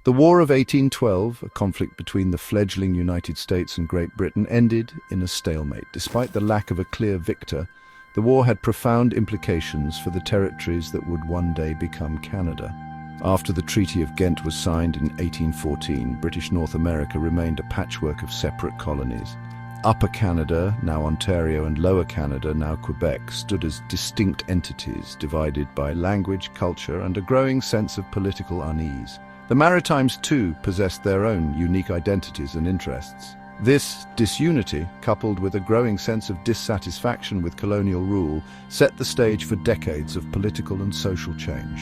The War of 1812, a conflict between the fledgling United States and Great Britain, ended in a stalemate. Despite the lack of a clear victor, the war had profound implications for the territories that would one day become Canada. After the Treaty of Ghent was signed in 1814, British North America remained a patchwork of separate colonies. Upper Canada, now Ontario, and Lower Canada, now Quebec, stood as distinct entities, divided by language, culture, and a growing sense of political unease. The Maritimes, too, possessed their own unique identities and interests. This disunity, coupled with a growing sense of dissatisfaction with colonial rule, set the stage for decades of political and social change.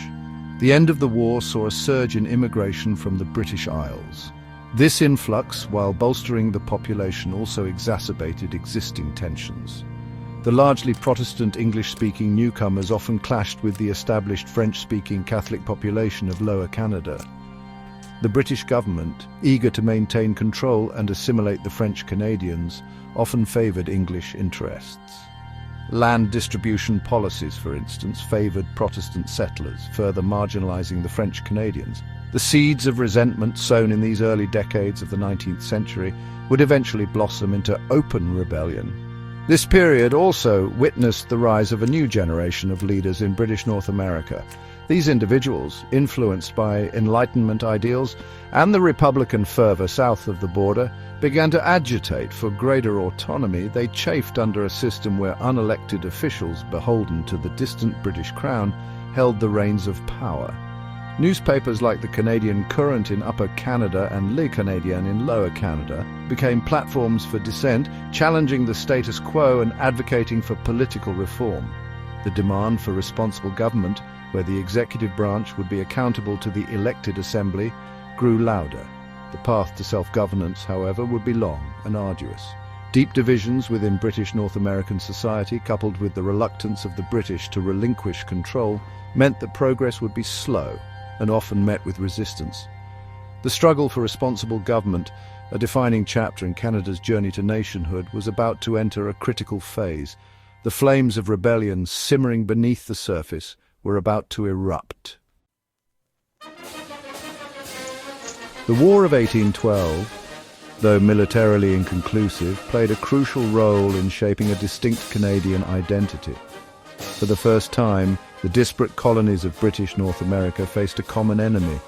The end of the war saw a surge in immigration from the British Isles. This influx, while bolstering the population, also exacerbated existing tensions. The largely Protestant English-speaking newcomers often clashed with the established French-speaking Catholic population of Lower Canada. The British government, eager to maintain control and assimilate the French Canadians, often favoured English interests. Land distribution policies, for instance, favoured Protestant settlers, further marginalising the French Canadians. The seeds of resentment sown in these early decades of the 19th century would eventually blossom into open rebellion. This period also witnessed the rise of a new generation of leaders in British North America. These individuals, influenced by Enlightenment ideals and the Republican fervour south of the border, began to agitate for greater autonomy. They chafed under a system where unelected officials, beholden to the distant British Crown, held the reins of power. Newspapers like the Canadian Courant in Upper Canada and Le Canadien in Lower Canada became platforms for dissent, challenging the status quo and advocating for political reform. The demand for responsible government, where the executive branch would be accountable to the elected assembly, grew louder. The path to self-governance, however, would be long and arduous. Deep divisions within British North American society, coupled with the reluctance of the British to relinquish control, meant that progress would be slow and often met with resistance. The struggle for responsible government, a defining chapter in Canada's journey to nationhood, was about to enter a critical phase. The flames of rebellion simmering beneath the surface were about to erupt. The War of 1812, though militarily inconclusive, played a crucial role in shaping a distinct Canadian identity. For the first time, the disparate colonies of British North America faced a common enemy,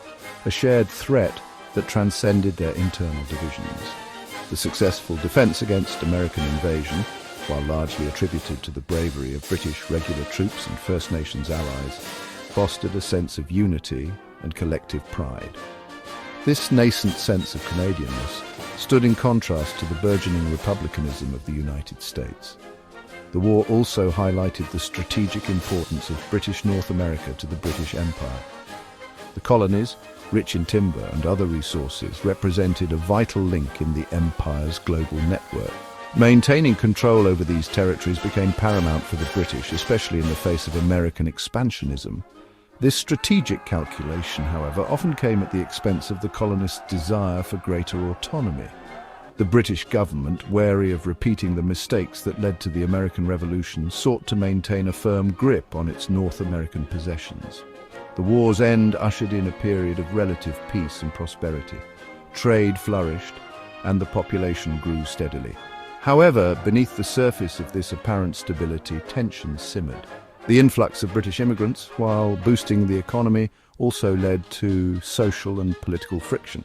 a shared threat that transcended their internal divisions. The successful defense against American invasion, while largely attributed to the bravery of British regular troops and First Nations allies, fostered a sense of unity and collective pride. This nascent sense of Canadianness stood in contrast to the burgeoning republicanism of the United States. The war also highlighted the strategic importance of British North America to the British Empire. The colonies, rich in timber and other resources, represented a vital link in the Empire's global network. Maintaining control over these territories became paramount for the British, especially in the face of American expansionism. This strategic calculation, however, often came at the expense of the colonists' desire for greater autonomy. The British government, wary of repeating the mistakes that led to the American Revolution, sought to maintain a firm grip on its North American possessions. The war's end ushered in a period of relative peace and prosperity. Trade flourished, and the population grew steadily. However, beneath the surface of this apparent stability, tensions simmered. The influx of British immigrants, while boosting the economy, also led to social and political friction.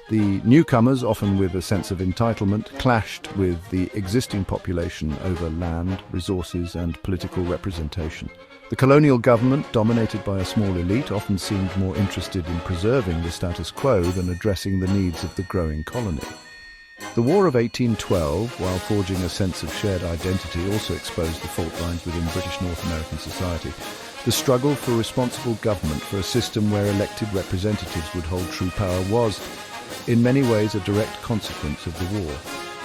The newcomers, often with a sense of entitlement, clashed with the existing population over land, resources, and political representation. The colonial government, dominated by a small elite, often seemed more interested in preserving the status quo than addressing the needs of the growing colony. The War of 1812, while forging a sense of shared identity, also exposed the fault lines within British North American society. The struggle for responsible government, for a system where elected representatives would hold true power, was, in many ways, a direct consequence of the war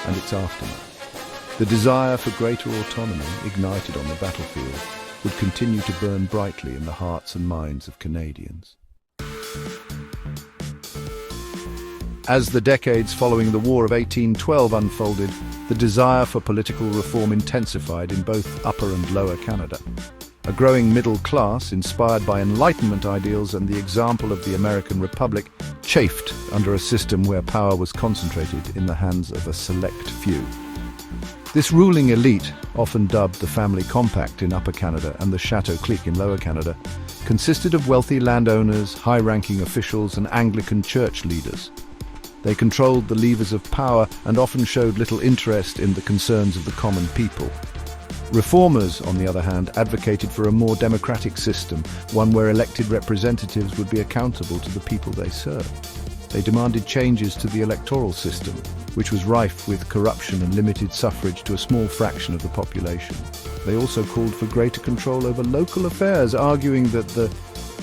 and its aftermath. The desire for greater autonomy, ignited on the battlefield, would continue to burn brightly in the hearts and minds of Canadians. As the decades following the War of 1812 unfolded, the desire for political reform intensified in both Upper and Lower Canada. A growing middle class, inspired by Enlightenment ideals and the example of the American Republic, chafed under a system where power was concentrated in the hands of a select few. This ruling elite, often dubbed the Family Compact in Upper Canada and the Chateau Clique in Lower Canada, consisted of wealthy landowners, high-ranking officials and Anglican church leaders. They controlled the levers of power and often showed little interest in the concerns of the common people. Reformers, on the other hand, advocated for a more democratic system, one where elected representatives would be accountable to the people they served. They demanded changes to the electoral system, which was rife with corruption and limited suffrage to a small fraction of the population. They also called for greater control over local affairs, arguing that the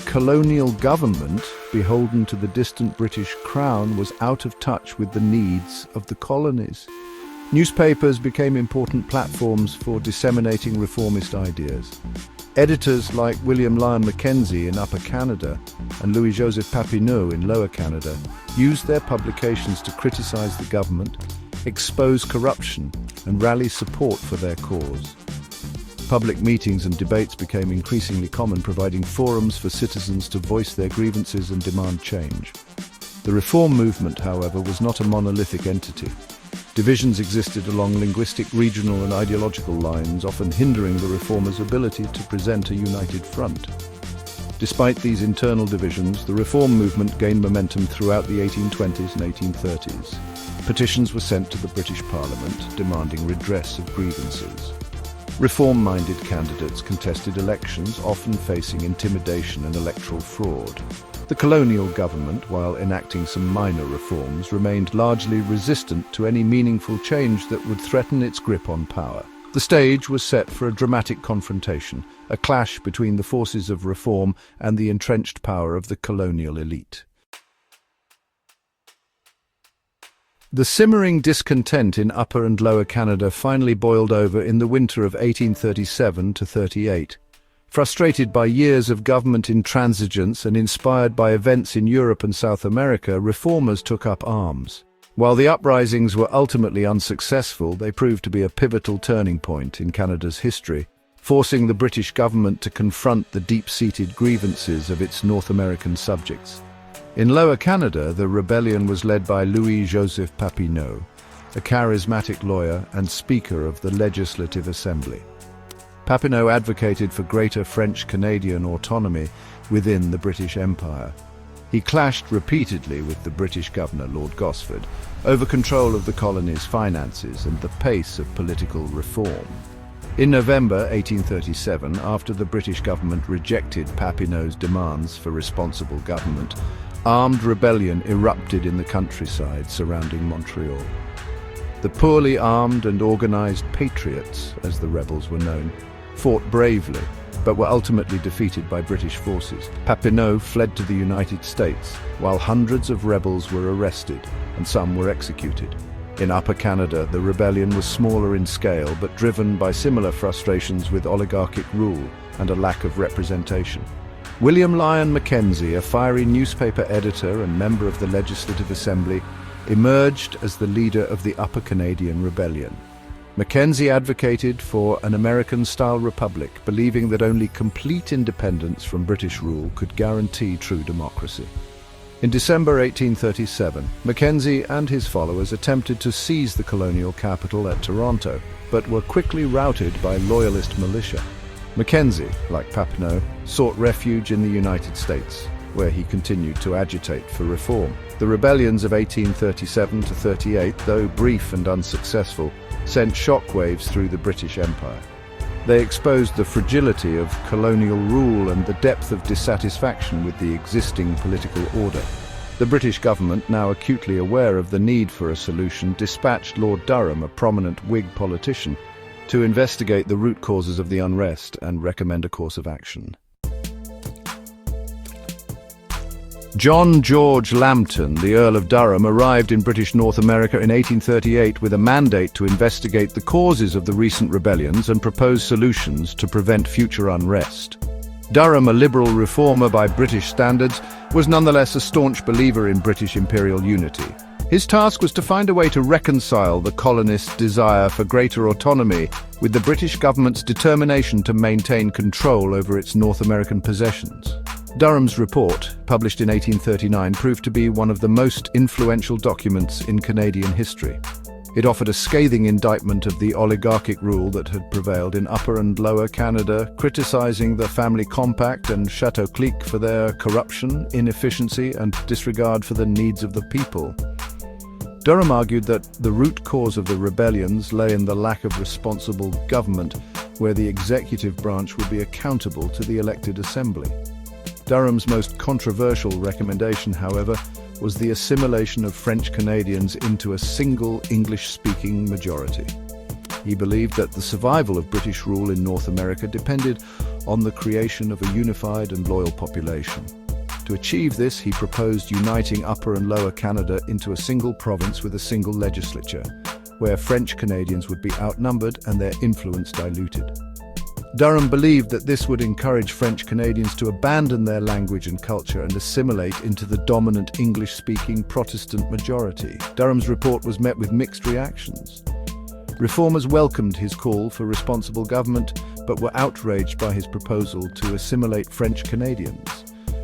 colonial government, beholden to the distant British Crown, was out of touch with the needs of the colonies. Newspapers became important platforms for disseminating reformist ideas. Editors like William Lyon Mackenzie in Upper Canada and Louis-Joseph Papineau in Lower Canada used their publications to criticize the government, expose corruption, and rally support for their cause. Public meetings and debates became increasingly common, providing forums for citizens to voice their grievances and demand change. The reform movement, however, was not a monolithic entity. Divisions existed along linguistic, regional and ideological lines, often hindering the reformers' ability to present a united front. Despite these internal divisions, the reform movement gained momentum throughout the 1820s and 1830s. Petitions were sent to the British Parliament demanding redress of grievances. Reform-minded candidates contested elections, often facing intimidation and electoral fraud. The colonial government, while enacting some minor reforms, remained largely resistant to any meaningful change that would threaten its grip on power. The stage was set for a dramatic confrontation, a clash between the forces of reform and the entrenched power of the colonial elite. The simmering discontent in Upper and Lower Canada finally boiled over in the winter of 1837 to 38. Frustrated by years of government intransigence and inspired by events in Europe and South America, reformers took up arms. While the uprisings were ultimately unsuccessful, they proved to be a pivotal turning point in Canada's history, forcing the British government to confront the deep-seated grievances of its North American subjects. In Lower Canada, the rebellion was led by Louis-Joseph Papineau, a charismatic lawyer and Speaker of the Legislative Assembly. Papineau advocated for greater French-Canadian autonomy within the British Empire. He clashed repeatedly with the British governor, Lord Gosford, over control of the colony's finances and the pace of political reform. In November 1837, after the British government rejected Papineau's demands for responsible government, armed rebellion erupted in the countryside surrounding Montreal. The poorly armed and organized Patriots, as the rebels were known, fought bravely, but were ultimately defeated by British forces. Papineau fled to the United States, while hundreds of rebels were arrested and some were executed. In Upper Canada, the rebellion was smaller in scale, but driven by similar frustrations with oligarchic rule and a lack of representation. William Lyon Mackenzie, a fiery newspaper editor and member of the Legislative Assembly, emerged as the leader of the Upper Canadian Rebellion. Mackenzie advocated for an American-style republic, believing that only complete independence from British rule could guarantee true democracy. In December 1837, Mackenzie and his followers attempted to seize the colonial capital at Toronto, but were quickly routed by loyalist militia. Mackenzie, like Papineau, sought refuge in the United States, where he continued to agitate for reform. The rebellions of 1837 to 38, though brief and unsuccessful, sent shockwaves through the British Empire. They exposed the fragility of colonial rule and the depth of dissatisfaction with the existing political order. The British government, now acutely aware of the need for a solution, dispatched Lord Durham, a prominent Whig politician, to investigate the root causes of the unrest and recommend a course of action. John George Lambton, the Earl of Durham, arrived in British North America in 1838 with a mandate to investigate the causes of the recent rebellions and propose solutions to prevent future unrest. Durham, a liberal reformer by British standards, was nonetheless a staunch believer in British imperial unity. His task was to find a way to reconcile the colonists' desire for greater autonomy with the British government's determination to maintain control over its North American possessions. Durham's report, published in 1839, proved to be one of the most influential documents in Canadian history. It offered a scathing indictment of the oligarchic rule that had prevailed in Upper and Lower Canada, criticizing the family compact and Chateau Clique for their corruption, inefficiency, and disregard for the needs of the people. Durham argued that the root cause of the rebellions lay in the lack of responsible government, where the executive branch would be accountable to the elected assembly. Durham's most controversial recommendation, however, was the assimilation of French Canadians into a single English-speaking majority. He believed that the survival of British rule in North America depended on the creation of a unified and loyal population. To achieve this, he proposed uniting Upper and Lower Canada into a single province with a single legislature, where French Canadians would be outnumbered and their influence diluted. Durham believed that this would encourage French Canadians to abandon their language and culture and assimilate into the dominant English-speaking Protestant majority. Durham's report was met with mixed reactions. Reformers welcomed his call for responsible government, but were outraged by his proposal to assimilate French Canadians.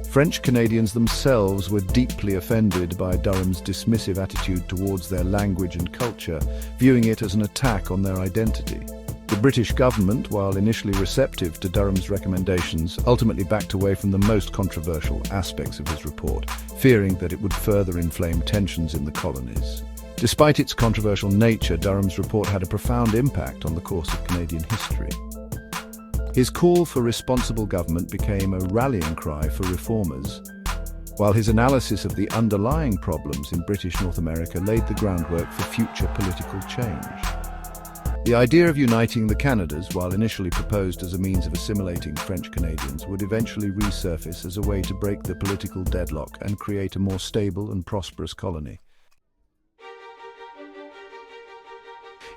French Canadians themselves were deeply offended by Durham's dismissive attitude towards their language and culture, viewing it as an attack on their identity. The British government, while initially receptive to Durham's recommendations, ultimately backed away from the most controversial aspects of his report, fearing that it would further inflame tensions in the colonies. Despite its controversial nature, Durham's report had a profound impact on the course of Canadian history. His call for responsible government became a rallying cry for reformers, while his analysis of the underlying problems in British North America laid the groundwork for future political change. The idea of uniting the Canadas, while initially proposed as a means of assimilating French Canadians, would eventually resurface as a way to break the political deadlock and create a more stable and prosperous colony.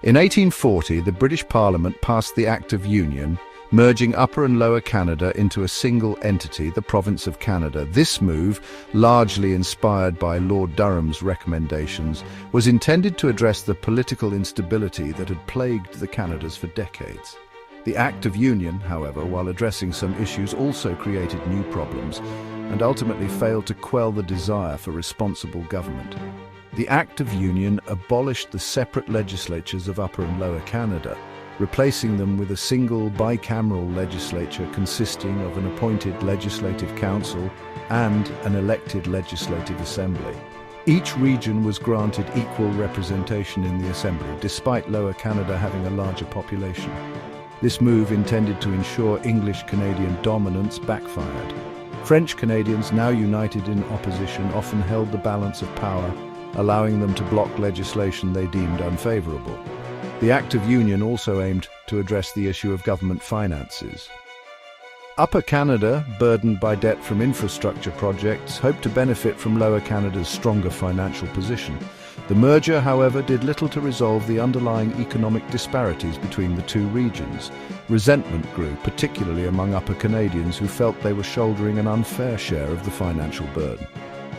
In 1840, the British Parliament passed the Act of Union, merging Upper and Lower Canada into a single entity, the Province of Canada. This move, largely inspired by Lord Durham's recommendations, was intended to address the political instability that had plagued the Canadas for decades. The Act of Union, however, while addressing some issues, also created new problems and ultimately failed to quell the desire for responsible government. The Act of Union abolished the separate legislatures of Upper and Lower Canada, replacing them with a single bicameral legislature consisting of an appointed legislative council and an elected legislative assembly. Each region was granted equal representation in the assembly, despite Lower Canada having a larger population. This move, intended to ensure English-Canadian dominance, backfired. French Canadians, now united in opposition, often held the balance of power, allowing them to block legislation they deemed unfavourable. The Act of Union also aimed to address the issue of government finances. Upper Canada, burdened by debt from infrastructure projects, hoped to benefit from Lower Canada's stronger financial position. The merger, however, did little to resolve the underlying economic disparities between the two regions. Resentment grew, particularly among Upper Canadians who felt they were shouldering an unfair share of the financial burden.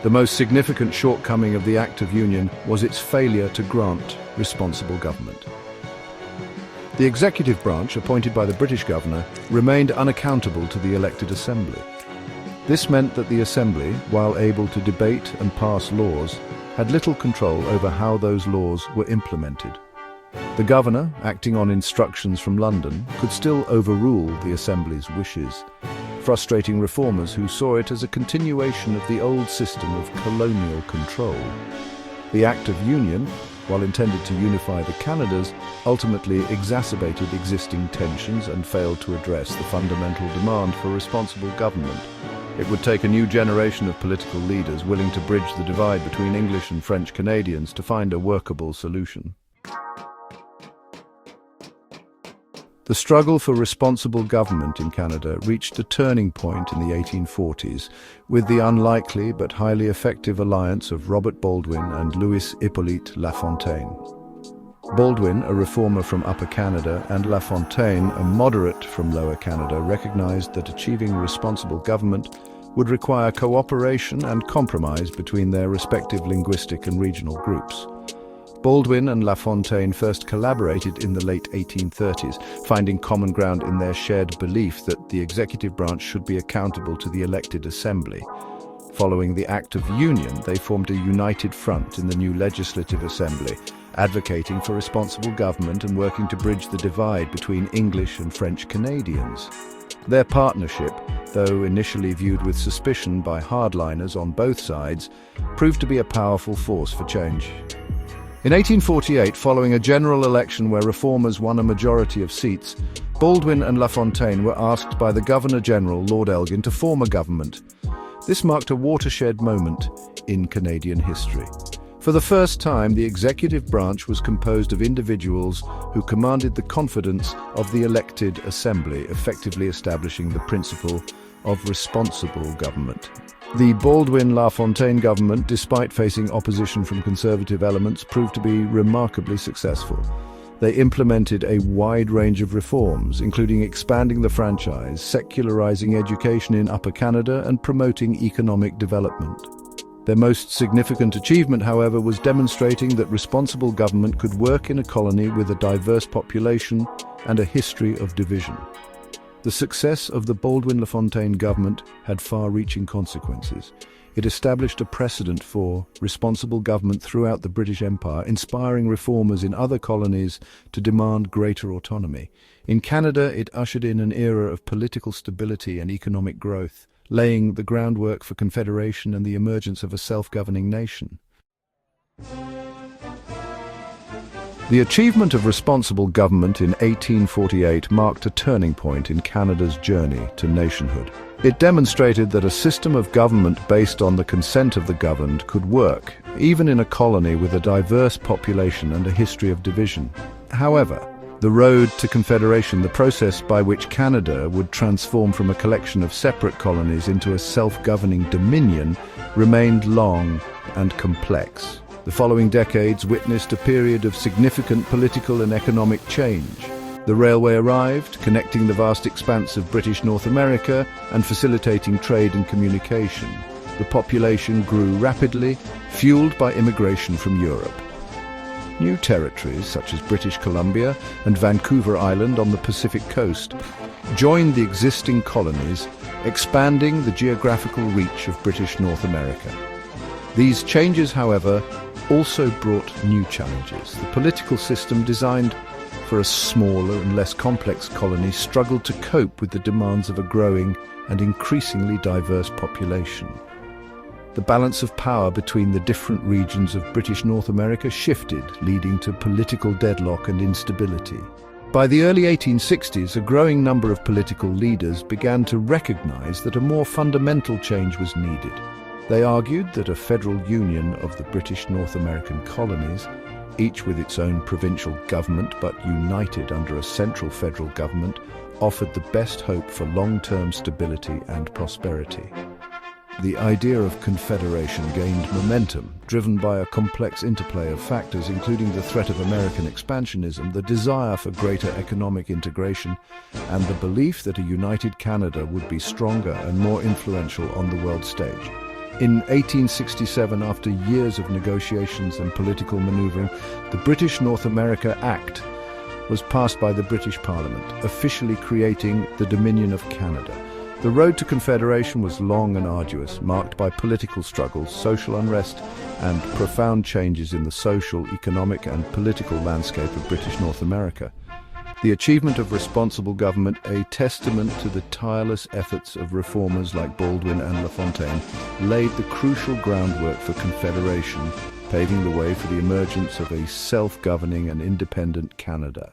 The most significant shortcoming of the Act of Union was its failure to grant responsible government. The executive branch, appointed by the British governor, remained unaccountable to the elected assembly. This meant that the assembly, while able to debate and pass laws, had little control over how those laws were implemented. The governor, acting on instructions from London, could still overrule the assembly's wishes, frustrating reformers who saw it as a continuation of the old system of colonial control. The Act of Union, while intended to unify the Canadas, ultimately exacerbated existing tensions and failed to address the fundamental demand for responsible government. It would take a new generation of political leaders willing to bridge the divide between English and French Canadians to find a workable solution. The struggle for responsible government in Canada reached a turning point in the 1840s with the unlikely but highly effective alliance of Robert Baldwin and Louis Hippolyte Lafontaine. Baldwin, a reformer from Upper Canada, and Lafontaine, a moderate from Lower Canada, recognized that achieving responsible government would require cooperation and compromise between their respective linguistic and regional groups. Baldwin and LaFontaine first collaborated in the late 1830s, finding common ground in their shared belief that the executive branch should be accountable to the elected assembly. Following the Act of Union, they formed a united front in the new Legislative Assembly, advocating for responsible government and working to bridge the divide between English and French Canadians. Their partnership, though initially viewed with suspicion by hardliners on both sides, proved to be a powerful force for change. In 1848, following a general election where reformers won a majority of seats, Baldwin and LaFontaine were asked by the Governor-General, Lord Elgin, to form a government. This marked a watershed moment in Canadian history. For the first time, the executive branch was composed of individuals who commanded the confidence of the elected assembly, effectively establishing the principle of responsible government. The Baldwin-LaFontaine government, despite facing opposition from conservative elements, proved to be remarkably successful. They implemented a wide range of reforms, including expanding the franchise, secularizing education in Upper Canada, and promoting economic development. Their most significant achievement, however, was demonstrating that responsible government could work in a colony with a diverse population and a history of division. The success of the Baldwin-LaFontaine government had far-reaching consequences. It established a precedent for responsible government throughout the British Empire, inspiring reformers in other colonies to demand greater autonomy. In Canada, it ushered in an era of political stability and economic growth, laying the groundwork for confederation and the emergence of a self-governing nation. The achievement of responsible government in 1848 marked a turning point in Canada's journey to nationhood. It demonstrated that a system of government based on the consent of the governed could work, even in a colony with a diverse population and a history of division. However, the road to confederation, the process by which Canada would transform from a collection of separate colonies into a self-governing dominion, remained long and complex. The following decades witnessed a period of significant political and economic change. The railway arrived, connecting the vast expanse of British North America and facilitating trade and communication. The population grew rapidly, fueled by immigration from Europe. New territories, such as British Columbia and Vancouver Island on the Pacific coast, joined the existing colonies, expanding the geographical reach of British North America. These changes, however, also brought new challenges. The political system designed for a smaller and less complex colony struggled to cope with the demands of a growing and increasingly diverse population. The balance of power between the different regions of British North America shifted, leading to political deadlock and instability. By the early 1860s, a growing number of political leaders began to recognize that a more fundamental change was needed. They argued that a federal union of the British North American colonies, each with its own provincial government but united under a central federal government, offered the best hope for long-term stability and prosperity. The idea of confederation gained momentum, driven by a complex interplay of factors including the threat of American expansionism, the desire for greater economic integration, and the belief that a united Canada would be stronger and more influential on the world stage. In 1867, after years of negotiations and political manoeuvring, the British North America Act was passed by the British Parliament, officially creating the Dominion of Canada. The road to confederation was long and arduous, marked by political struggles, social unrest, and profound changes in the social, economic, and political landscape of British North America. The achievement of responsible government, a testament to the tireless efforts of reformers like Baldwin and LaFontaine, laid the crucial groundwork for confederation, paving the way for the emergence of a self-governing and independent Canada.